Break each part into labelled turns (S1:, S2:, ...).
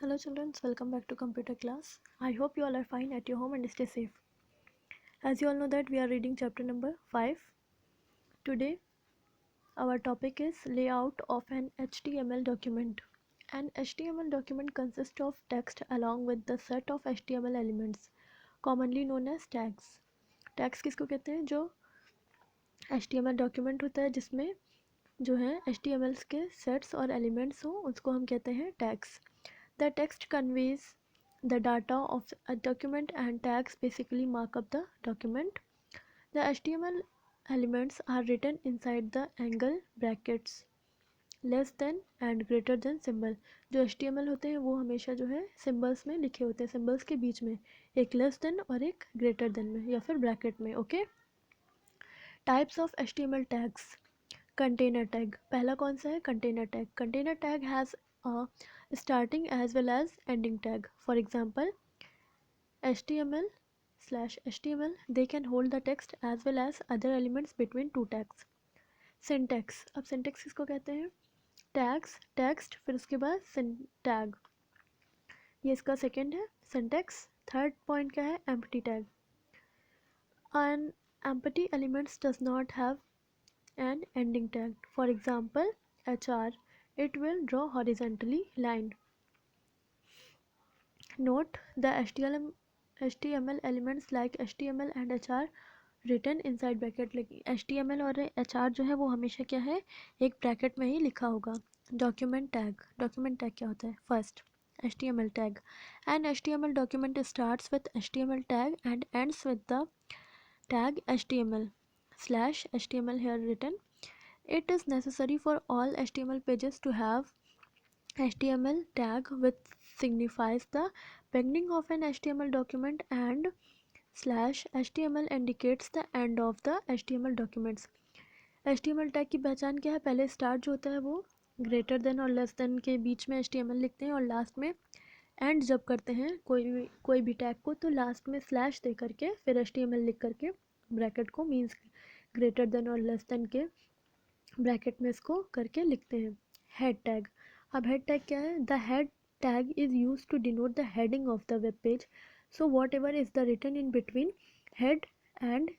S1: Hello children, welcome back to computer class. I hope you all are fine at your home and stay safe. As you all know that we are reading chapter number 5. Today our topic is layout of an HTML document. An HTML document consists of text along with the set of HTML elements commonly known as tags. Tags किसको कहते हैं? जो HTML document होता है जिसमें जो है HTML के सेट्स और एलिमेंट्स हो उसको हम कहते हैं tags. The text conveys the data of a document and tags basically mark up the document. The HTML elements are written inside the angle brackets less than and greater than symbol. जो HTML होते हैं वो हमेशा जो है symbols में लिखे होते हैं, symbols के बीच में एक less than और एक greater than में या फिर bracket में. Okay. Types of HTML tags. Container tag. पहला कौन सा है? Container tag. Container tag has a starting as well as ending tag. For example, HTML/HTML, they can hold the text as well as other elements between two tags. Syntax. अब syntax किसको कहते हैं? Tags, text, फिर उसके बाद tag. ये इसका second है syntax. थर्ड पॉइंट क्या है? empty tag. An empty elements does not have an ending tag. For example, HR, it will draw horizontally line. Note the HTML elements like HTML and HR written inside bracket. HTML और HR जो है वो हमेशा क्या है? एक bracket में ही लिखा होगा. Document tag. डॉक्यूमेंट टैग क्या होता है? First HTML tag. An HTML document starts with HTML tag and ends with the tag HTML/HTML here written. It is necessary for all HTML pages to have HTML tag which signifies the beginning of an HTML document and /HTML indicates the end of the HTML documents. HTML tag की पहचान क्या है? पहले start जो होता है वो greater than और लेस देन के बीच में HTML लिखते हैं और लास्ट में एंड जब करते हैं कोई भी टैग को तो लास्ट में स्लैश दे करके फिर HTML लिख करके ब्रैकेट को मीन्स ग्रेटर देन और लेस देन के ब्रैकेट में इसको करके लिखते हैं. Head tag. अब हेड टैग क्या है? The head tag is used to denote the heading of the web page. So whatever is the written in between head and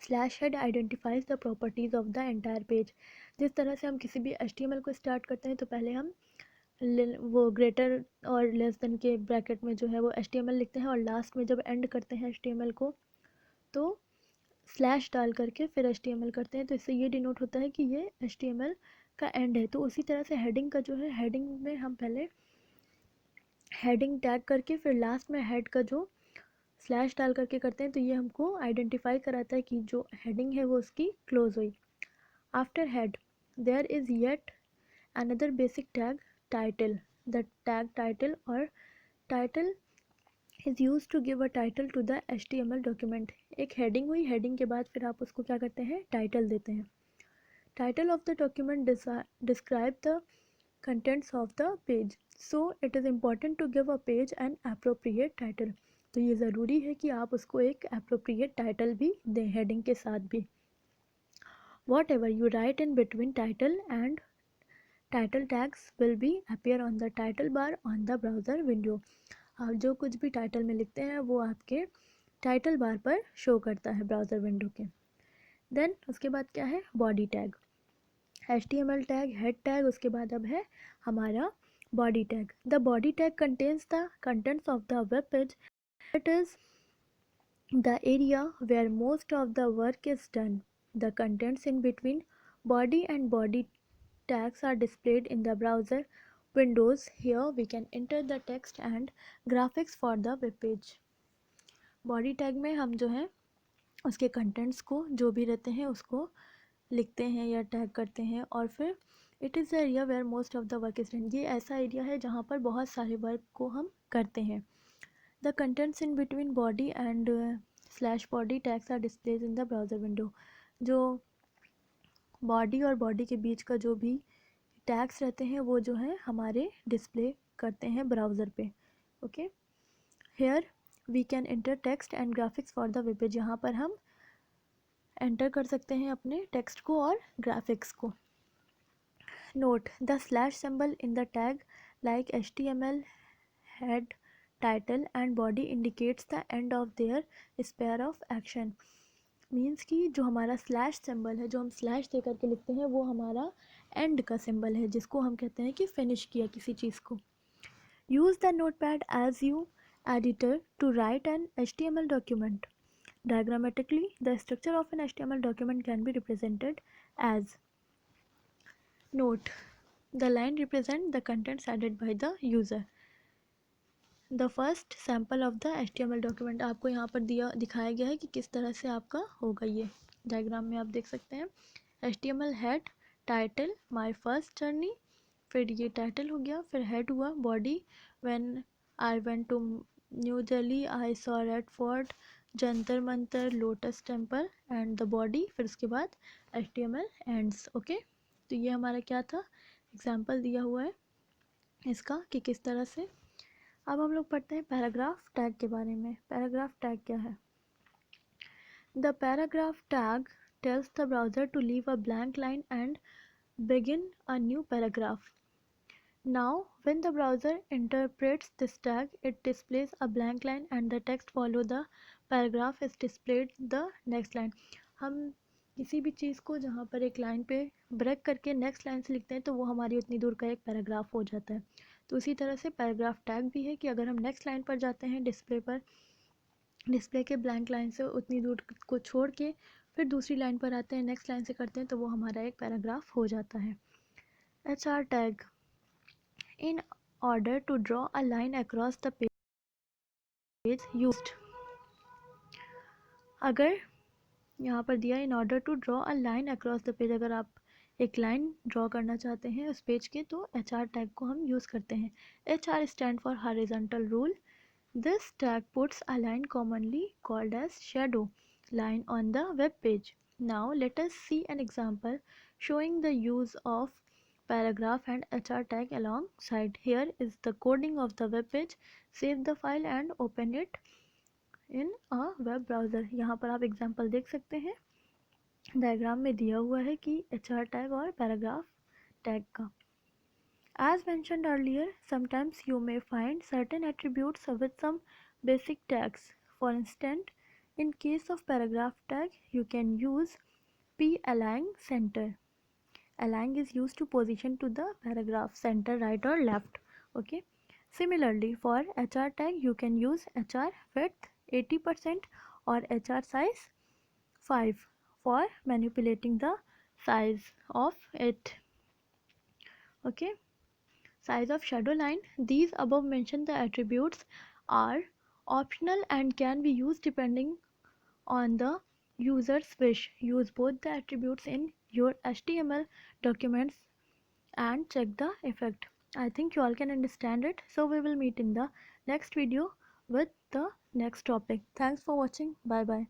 S1: /head identifies the properties of the entire page. जिस तरह से हम किसी भी HTML को start करते हैं तो पहले हम वो ग्रेटर और लेस देन के ब्रैकेट में जो है वो HTML लिखते हैं और लास्ट में जब एंड करते हैं HTML को तो स्लैश डाल करके फिर HTML करते हैं तो इससे ये डिनोट होता है कि ये HTML का एंड है. तो उसी तरह से हेडिंग का जो है हेडिंग में हम पहले हेडिंग टैग करके फिर लास्ट में हेड का जो स्लैश डाल करके करते हैं तो ये हमको आइडेंटिफाई कराता है कि जो हेडिंग है वो उसकी क्लोज हुई. After head there is yet another basic tag title. The tag title or title is use to give a title to the HTML document. एक हेडिंग हुई, हेडिंग के बाद फिर आप उसको क्या करते हैं? टाइटल देते हैं. Title of the document describe the contents of the page. So it is important to give a page an appropriate title. तो ये ज़रूरी है कि आप उसको एक appropriate title भी दें heading के साथ भी. Whatever you write in between title and title tags will be appear on the title bar on the browser window. आप जो कुछ भी टाइटल में लिखते हैं वो आपके टाइटल बार पर शो करता है ब्राउज़र विंडो के. देन उसके बाद क्या है? Body tag. HTML tag, head tag, उसके बाद अब है हमारा body tag. The body tag contains the contents of the web page. It is the area where most of the work is done. The contents in between body and body tags are displayed in the browser windows. Here we can enter the text and graphics for the web page. Body tag में हम जो है उसके contents को जो भी रहते हैं उसको लिखते हैं या टैग करते हैं और फिर it is the area where most of the work is done. ये ऐसा एरिया है जहाँ पर बहुत सारे वर्क को हम करते हैं. The contents in between body and /body tags are displays in the browser window. जो बॉडी और बॉडी के बीच का जो भी टैग्स रहते हैं वो जो है हमारे डिस्प्ले करते हैं ब्राउज़र पे. Okay. Here we can enter text and graphics for the web page. यहाँ पर हम एंटर कर सकते हैं अपने टेक्स्ट को और ग्राफिक्स को. Note the slash symbol in the tag like HTML head, title and body indicates the end of their sphere of action. Means कि जो हमारा स्लैश सिंबल है, जो हम स्लैश दे करके लिखते हैं, वो हमारा एंड का सिंबल है, जिसको हम कहते हैं कि फिनिश किया किसी चीज़ को. Use the notepad as you editor to write an HTML document. Diagrammatically, the structure of an HTML document can be represented as: note, the line represents the contents added by the user. The first sample of the HTML document आपको यहाँ पर दिखाया गया है कि किस तरह से आपका होगा. ये डायग्राम में आप देख सकते हैं. HTML head, title, my first journey, फिर ये टाइटल हो गया, फिर हेड हुआ, body, when I went to new Delhi, I saw red fort, Jantar Mantar, lotus temple and the body, फिर उसके बाद HTML ends. ओके, तो ये हमारा क्या था, एग्जाम्पल दिया हुआ है इसका कि किस तरह से. अब हम लोग पढ़ते हैं पैराग्राफ टैग के बारे में. पैराग्राफ टैग क्या है? The paragraph tag tells the browser to leave a blank line and begin a new paragraph. Now, when the browser interprets this tag, it displays a blank line and the text follow the paragraph is displayed the next line. हम किसी भी चीज़ को जहाँ पर एक line पे break करके next line से लिखते हैं तो वो हमारी उतनी दूर का एक पैराग्राफ हो जाता है. तो उसी तरह से पैराग्राफ टैग भी है कि अगर हम नेक्स्ट लाइन पर जाते हैं डिस्प्ले पर, डिस्प्ले के ब्लैंक लाइन से उतनी दूर को छोड़ के फिर दूसरी लाइन पर आते हैं, नेक्स्ट लाइन से करते हैं, तो वो हमारा एक पैराग्राफ हो जाता है. HR tag, in order to draw a line across the page used. अगर यहाँ पर दिया in order to draw a line across the page, अगर आप एक लाइन ड्रॉ करना चाहते हैं उस पेज के तो HR टैग को हम यूज़ करते हैं. HR stand for horizontal rule. This tag puts a line commonly called as shadow line on the web page. Now let us see an example showing the use of paragraph and HR tag alongside. Here is the coding of the web page. Save the file and open it in a web browser. यहाँ पर आप example देख सकते हैं, diagram में दिया हुआ है कि HR टैग और पैराग्राफ टैग का. As mentioned earlier, sometimes you may find certain attributes with some basic tags. For instance, in case of paragraph tag, you can use p-align center. Align is used to position to the paragraph center, right or left. Okay. Similarly, for HR tag, you can use HR width 80% or HR size 5 for manipulating the size of it. Okay. Size of shadow line. These above mentioned the attributes are optional and can be used depending on the user's wish. Use both the attributes in your HTML documents and check the effect. I think you all can understand it. So we will meet in the next video with the next topic. Thanks for watching. Bye bye.